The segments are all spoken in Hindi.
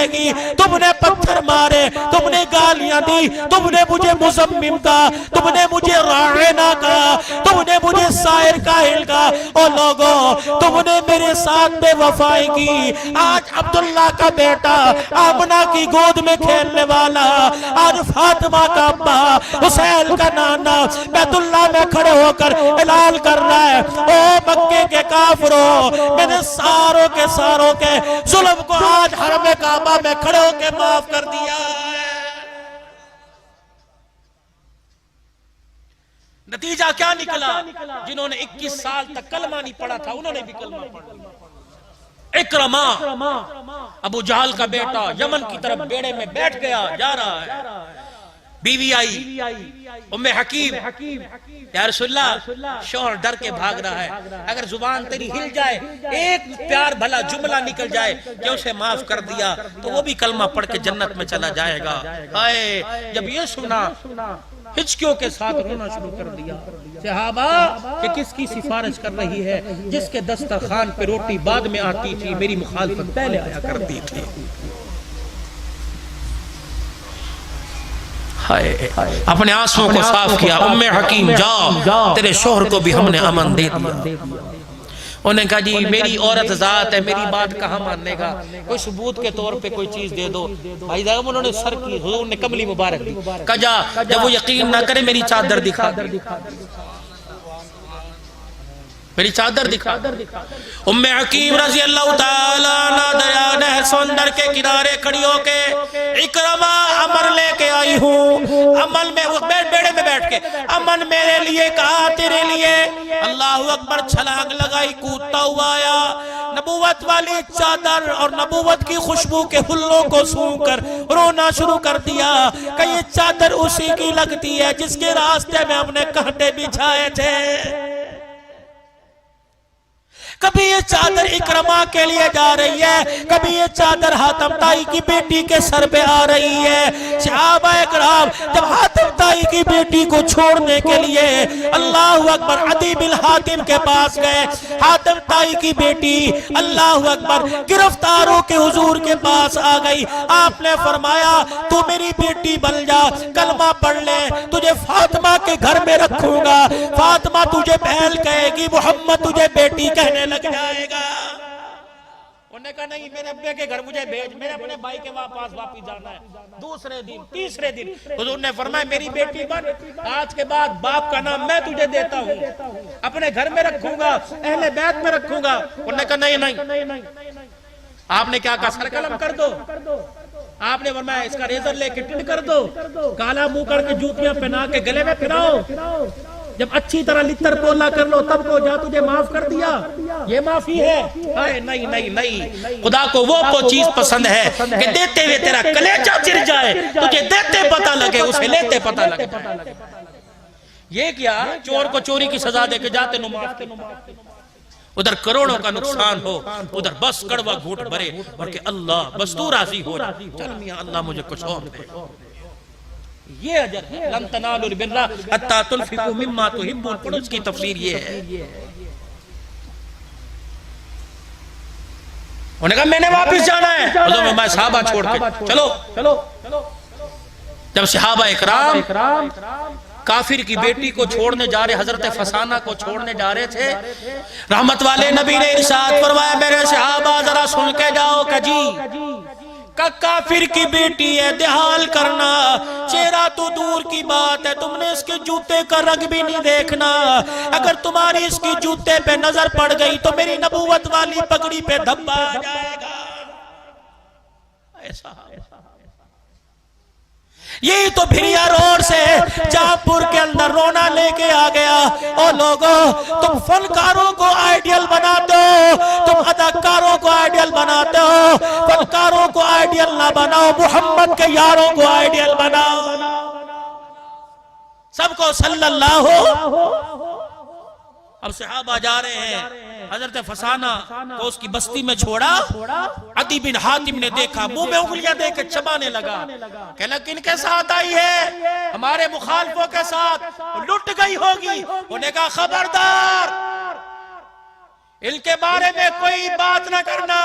जाएगी। तुमने पत्थर मारे, तुमने गालियां दी, तुमने मुझे मुज़म्मिम कहा, तुमने मुझे रायना कहा, तुमने मुझे साहिर काहिल कहा। ओ लोगों, तुमने मेरे साथ बेवफाई की। आज अब्दुल्ला का बेटा, आमना की गोद में खेलने वाला, आज फातिमा का अब्बा, हुसैन का नाना बैतुल्लाह में खड़े होकर ऐलान कर रहा है, ओ मक्के के काफिरों, मैंने सारों के जुल्म को आज हरम काबा में खड़े होकर माफ कर दिया। नतीजा क्या निकला? जिन्होंने 21 साल तक कलमा नहीं पढ़ा था, उन्होंने भी कलमा पढ़ा। इकरमा, अबू जहल का बेटा, यमन की तरफ बेड़े में बैठ गया, जा रहा है। बीवी आई उम्मे हकीम, या रसूलल्लाह, शौहर डर के भाग रहा है, अगर जुबान तेरी हिल जाए, एक प्यार भला जुमला निकल जाए कि उसे माफ कर दिया, तो वो भी कलमा पढ़ के जन्नत में चला जाएगा। हाय, जब ये सुना, हिचकियों के साथ रोना शुरू कर दिया। सहाबा कि किसकी सिफारिश कर रही है? जिसके दस्तरखान पे रोटी बाद में आती थी, मेरी मुखालफत पहले आया करती थी। हाय, अपने आंसुओं को साफ किया। उम्मे हकीम, जाओ, तेरे शोहर को भी हमने अमन दे दिया। उन्हें कहा, जी मेरी औरत जात है, मेरी बात कहाँ मानेगा, कोई सबूत के तौर पे कोई चीज दे दो। भाई साहब, उन्होंने सर की, हुजूर ने कमली मुबारक दी। कहा, जा, जब वो यकीन ना करे, मेरी चादर दिखा, मेरी चादर दिखा। उम्मे हकीम रज़ी अल्लाह ताला अन्हा दरिया समुंदर के किनारे खड़ी होके, इकरमा, अमन लेके आई हूँ। अमन में वो बेड़े में बैठ के, अमन मेरे लिए कहा, तेरे लिए। अल्लाहु अकबर, छलांग लगाई, कूदता हुआ आया। नबूवत वाली चादर और नबूवत की खुशबू के हुल्लों को सूंघकर रोना शुरू कर दिया कि ये चादर उसी की लगती है जिसके रास्ते में हमने कांटे बिछाए थे। कभी ये चादर इकरमा के लिए जा रही है, कभी ये चादर हातिम ताई की बेटी के सर पे आ रही है। सहाबा इकराम जब हातिम ताई की बेटी को छोड़ने के लिए अल्लाहु अकबर अदी बिन हातिम के पास गए, हातिम ताई की बेटी अल्लाहु अकबर गिरफ्तारों के हुजूर के पास आ गई। आपने फरमाया, तू मेरी बेटी बन जा, कलमा पढ़ ले, तुझे फातिमा के घर में रखूंगा। फातिमा तुझे बहन कहेगी, मोहम्मद तुझे बेटी कहने लग जाएगा। उन्होंने कहा, नहीं, मेरे अब्बे के घर मुझे भेज, मेरे अपने भाई के पास वापस जाना है। दूसरे दिन, तीसरे दिन हुजूर ने फरमाया, मेरी बेटी बन, आज के बाद बाप का नाम मैं तुझे देता हूँ, अपने घर में रखूंगा, अहले बैत में रखूंगा। उन्होंने कहा, नहीं। आपने क्या कहा? सर कलम कर दो। आपने फरमाया, इसका रेजर लेके टिंड कर दो, काला मुंह करके जूतियां पहना के गले में फिराओ, जब अच्छी तरह लित्तर पोला कर लो तब को जा, तुझे माफ कर दिया, ये माफी है। अरे नहीं, खुदा को वो चीज पसंद है कि देते हुए तेरा कलेजा चिर जाए, तुझे देते पता लगे, उसे लेते पता लगे। ये क्या, चोर को चोरी की सजा देके जाते नो माफ के, उधर करोड़ों का नुकसान हो, उधर बस कड़वा घूंट भरे और के अल्लाह बस तू राजी हो, चल मियां अल्लाह मुझे कुछ और दे। ये अजर है, लन तनालुल बिर्रा हत्ता तुनफिकू मिम्मा तुहिब्बून। पढ़ो, उसकी तफसीर ये है। उन्होंने कहा, मैंने वापस जाना है, तो मैं सहाबा छोड़ के चलो। जब सहाबा इकराम काफिर की बेटी को छोड़ने जा रहे, हजरत फसाना को छोड़ने जा रहे थे, रहमत वाले नबी ने इरशाद फरमाया, मेरे सहाबा जरा सुन के जाओ, कजी का काफिर की बेटी है, देहाल करना, चेहरा तो दूर की बात है, तुमने इसके जूते का रंग भी नहीं देखना, अगर तुम्हारी इसकी जूते पे नजर पड़ गई तो मेरी नबूवत वाली पगड़ी पे धब्बा आ जाएगा। ऐसा यही तो भिरिया रोड से जापुर के अंदर रोना लेके आ गया। ओ लोगों, तुम फनकारों को आइडियल बनाते हो, तुम अदाकारों को आइडियल बनाते हो, फनकारों को आइडियल ना बनाओ, मोहम्मद के यारों को आइडियल बनाओ। सबको सल्लल्लाहु। अब सहाबा जा रहे हैं, हजरत फसाना को उसकी बस्ती में छोड़ा। अदी बिन हातिम ने देखा, मुंह में उंगलियां देकर चबाने लगा, कहला किनके साथ आई है? हमारे मुखालफों के साथ, लुट गई होगी। उन्हें कहा, खबरदार, इनके बारे में कोई बात ना करना,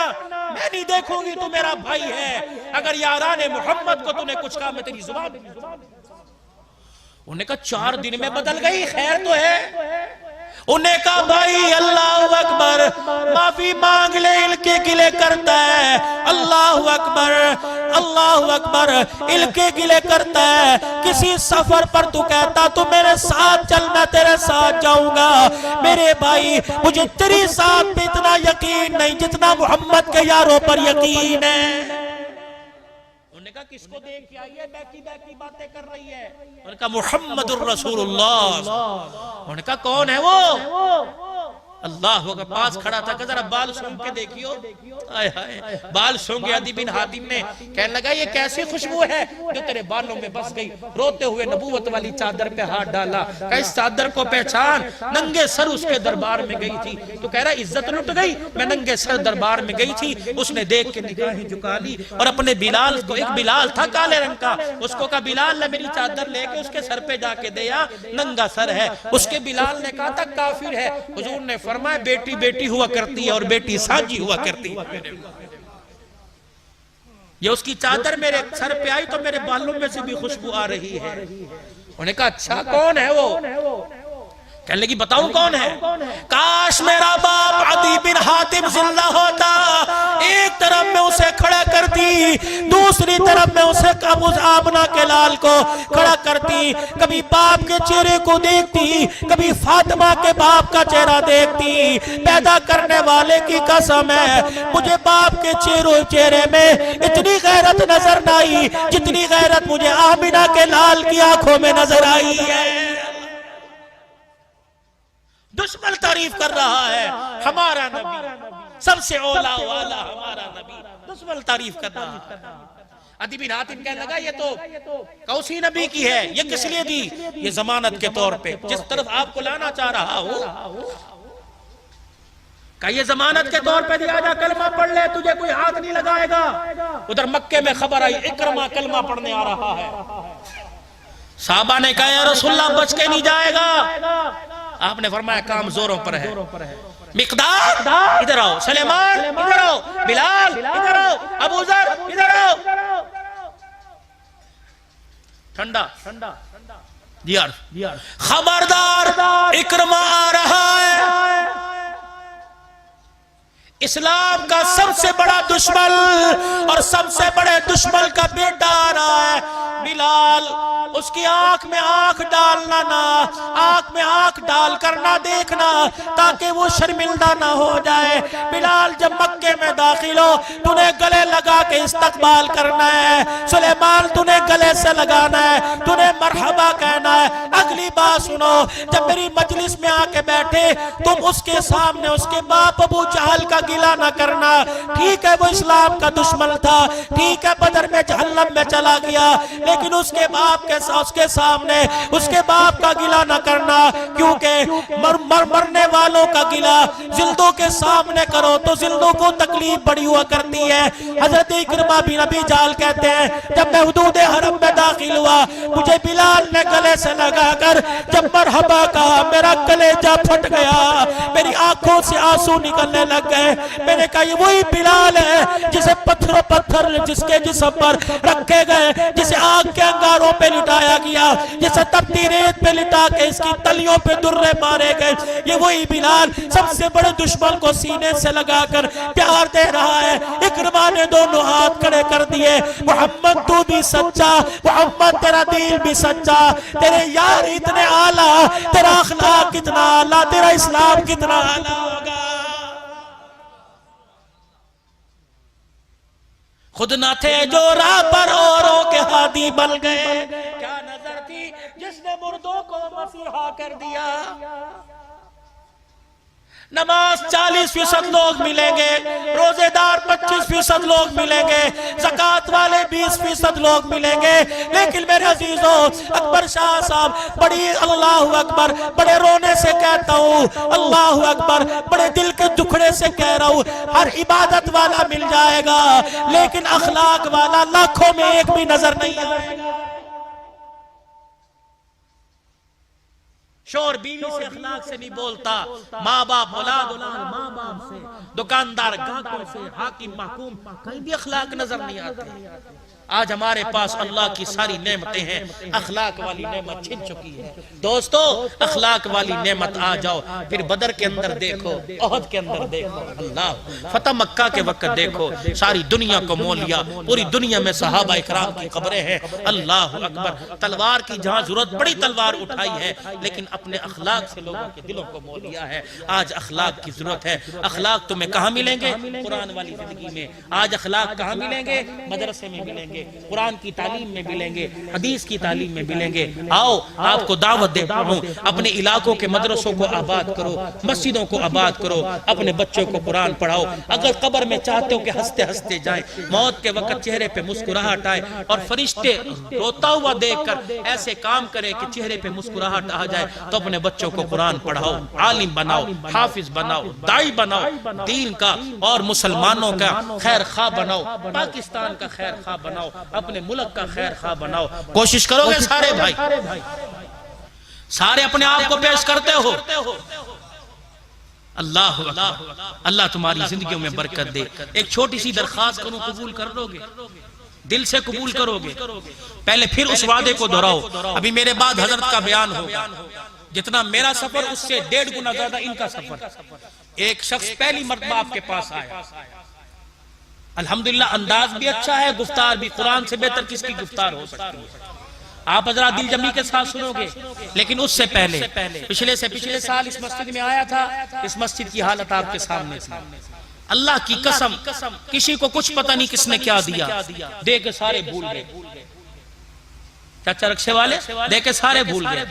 मैं नहीं देखूंगी, तू मेरा भाई है, अगर याराने मोहम्मद को तूने कुछ कहा मैं तेरी जुबान। उन्हें कहा 4 दिन में बदल गई, खैर तो है। उन्हें कहा भाई अल्लाह अकबर, माफी मांग ले, इनके गिले करता है, अल्लाह अकबर अल्लाह अकबर, इनके गिले करता है। किसी सफर पर तू कहता तू मेरे साथ चल, मैं तेरे साथ जाऊंगा। मेरे भाई मुझे तेरी साथ पे इतना यकीन नहीं जितना मोहम्मद के यारों पर यकीन है। उन्होंने कहा किसको देख के आई है, बैकी बैकी बातें कर रही है। उन्होंने कहा मुहम्मदुर रसूलुल्लाह। उन्होंने कहा कौन है वो? अल्लाह के पास खड़ा था, जरा बाल सूंघ के देखियो। हाय हाय, बाल सूंघे अदी बिन हातिम ने, कहने लगा ये कैसी खुशबू है जो तेरे बालों में बस गई। रोते हुए नबूवत वाली चादर पे हाथ डाला, कहा इस चादर को पहचान, नंगे सर उसके दरबार में गई थी। तो कह रहा इज्जत लुट गई, मैं नंगे सर दरबार में गई थी। उसने देख के निगाहें झुका ली और अपने बिलाल को, एक बिलाल था काले रंग का, उसको कहा बिलाल ने मेरी चादर लेके उसके सर पे जाके दिया, नंगा सर है। उसके बिलाल ने कहा था काफिर है। हुजूर ने फरमाया बेटी बेटी हुआ करती है और बेटी साझी हुआ करती है। ये उसकी चादर मेरे सर पे आई तो मेरे बालों में से भी खुशबू आ रही है। उन्होंने कहा अच्छा कौन है वो? कहने लगी बताऊं कौन है? काश मेरा बाप अदी बिन हातिम जिंदा होता, एक तरफ में उसे खड़ा करती, दूसरी तरफ में उसे काबूज आमना के लाल को खड़ा करती। कभी बाप के चेहरे को देखती, कभी फातिमा के बाप का चेहरा देखती। पैदा करने वाले की कसम है मुझे बाप के चेहरे में इतनी गैरत नजर न आई जितनी गैरत मुझे आमिना के लाल की आंखों में नजर आई है। दुश्मन तारीफ कर रहा है हमारा नबी, सबसे औला वाला हमारा नबी, दुश्मन तारीफ कर रहा है। अदी बिन हातिम कहने लगा ये तो कौसी नबी की है, ये किस लिए दी? ये जमानत के तौर पे, जिस तरफ आपको लाना चाह रहा हो का ये जमानत के तौर पे दिया जा, कलमा पढ़ ले, तुझे कोई हाथ नहीं लगाएगा। उधर मक्के में खबर आई इकरमा कलमा पढ़ने आ रहा है। साहबा ने कहा या रसूलल्लाह बच के नहीं जाएगा। आपने फरमाया काम जोरों पर है। मिकदाद इधर आओ, सलेमान इधर आओ, बिलाल इधर आओ, अबू जर इधर आओ। ठंडा ठंडा दियार, खबरदार इकरमा आ रहा है। इस्लाम का सबसे बड़ा दुश्मन और सबसे बड़े दुश्मन का बेटा आ रहा है बिलाल। उसकी आंख में आंख डालना ना, आंख में आंख डाल कर ना देखना ताकि वो शर्मिंदा ना हो जाए। बिलाल जब मक्के में दाखिल हो तूने गले लगा के इस्तकबाल करना है। सुलेमान तूने गले से लगाना है, तूने मरहबा कहना है। अगली बात सुनो, जब मेरी मजलिस में आके बैठे तुम उसके सामने उसके बाप अबू जहल का गिला ना करना। ठीक है वो इस्लाम का दुश्मन था, ठीक है बदर में जहन्नम में चला गया, लेकिन उसके बाप के उसके सामने उसके बाप का गिला ना करना, क्योंकि मरने वालों का गिला जिंदों के सामने करो तो जिंदों को तकलीफ बड़ी हुआ करती है। हजरत इकरमा बिन अबी जाल कहते हैं जब मैं हुदूद हरम में दाखिल हुआ मुझे बिलाल ने गले से लगाकर जब मरहबा कहा मेरा कलेजा फट गया, मेरी आंखों से आंसू निकलने लग गए। मैंने कहा ये वही बिलाल है जिसे पत्थरों पत्थर जिसके जिस्म पर रखे गए, जिसे आग के अंगारों पे लिटाया गया, जिसे तपती रेत पे लिटा के इसकी तलियों पे दुर्रे मारे गए। ये वही बिलाल सबसे बड़े दुश्मन को सीने से लगाकर प्यार दे रहा है। इकरमा ने दोनों हाथ खड़े कर दिए, मोहम्मद तू भी सच्चा, मोहम्मद तेरा दिल भी सच्चा, तेरे यार इतने आला, तेरा अखलाक कितना आला, तेरा इस्लाम कितना आला होगा। खुद न थे जो राह पर औरों के हादी बन गए, क्या नजर थी जिसने मुर्दों को मसीहा कर दिया। नमाज 40% लोग मिलेंगे, रोजेदार 25% लोग मिलेंगे, ज़कात वाले 20% लोग मिलेंगे, लेकिन मेरे अजीजों अकबर शाह साहब बड़ी अल्लाह अकबर बड़े रोने से कहता हूँ, अल्लाह अकबर बड़े दिल के दुखड़े से कह रहा हूँ, हर इबादत वाला मिल जाएगा लेकिन अखलाक वाला लाखों में एक भी नजर नहीं आएगा। शोहर बीवी से अखलाक से नहीं बोलता, माँ बाप औलाद औलाद माँ बाप से, दुकानदार ग्राहकों से, हाकिम महकूम, कहीं भी अखलाक नजर नहीं आते। आज हमारे पास अल्लाह की सारी नेमतें हैं, अखलाक वाली नेमत छिन चुकी है। दोस्तों, अखलाक वाली नेमत आ जाओ, फिर बदर के अंदर देखो, ओहद के अंदर देखो, अल्लाह फतह मक्का के वक्त देखो, सारी दुनिया को मोल लिया, पूरी दुनिया में सहाबा इकराम की कब्रें हैं। अल्लाह अकबर, तलवार की जहां जरूरत पड़ी तलवार उठाई है, लेकिन अपने अखलाक से लोगों के दिलों को मोल लिया है। आज अखलाक की जरूरत है। अखलाक तुम्हें कहाँ मिलेंगे? कुरान वाली जिंदगी में। आज अखलाक कहाँ मिलेंगे? मदरसे में मिलेंगे, कुरान की तालीम में मिलेंगे, हदीस की तालीम में मिलेंगे। आओ, आपको दावत देता हूँ, अपने इलाकों के मदरसों को आबाद करो, मस्जिदों को आबाद करो, अपने बच्चों को कुरान पढ़ाओ। अगर कब्र में चाहते हो कि हंसते हंसते जाए, मौत के वक्त चेहरे पे मुस्कुराहट आए और फरिश्ते रोता हुआ देखकर ऐसे काम करे कि चेहरे पे मुस्कुराहट आ जाए, तो अपने बच्चों को कुरान पढ़ाओ, आलिम बनाओ, हाफिज बनाओ, दाई बनाओ, दीन का और मुसलमानों का खैर खा बनाओ, पाकिस्तान का खैर खा बनाओ, अपने मुल्क का खैर खा बनाओ। कोशिश करोगे सारे भाई? सारे अपने आप को पेश करते हो। अल्लाह अल्लाह तुम्हारी जिंदगियों में बरकत दे। एक छोटी सी दरखास्त करूं, कबूल कर लोगे? दिल से कबूल करोगे? पहले फिर उस वादे को दोहराओ। अभी मेरे बाद हजरत का बयान होगा। जितना मेरा सफर उससे 1.5 गुना ज्यादा इनका सफर। एक शख्स पहली मर्तबा आपके पास आया, अल्हम्दुलिल्लाह अंदाज भी अच्छा है, गुफ्तार भी कुरान से बेहतर किसकी गुफ्तार हो सकती है। आप हजरा दिल जमी के साथ सुनोगे। लेकिन उससे पहले पिछले से पिछले साल इस मस्जिद में आया था। इस मस्जिद की हालत आपके सामने थी। अल्लाह की कसम, किसी को कुछ पता नहीं किसने क्या दिया, दे के सारे भूल गए। चाचा रक्षे वाले दे के सारे भूल गए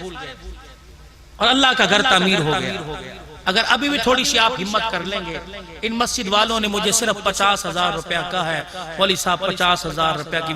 और अल्लाह का घर तामीर हो गया। अगर अभी भी थोड़ी सी आप हिम्मत कर लेंगे, इन मस्जिद वालों ने मुझे सिर्फ 50,000 रुपया कहा है। वली साहब 50,000 रुपया की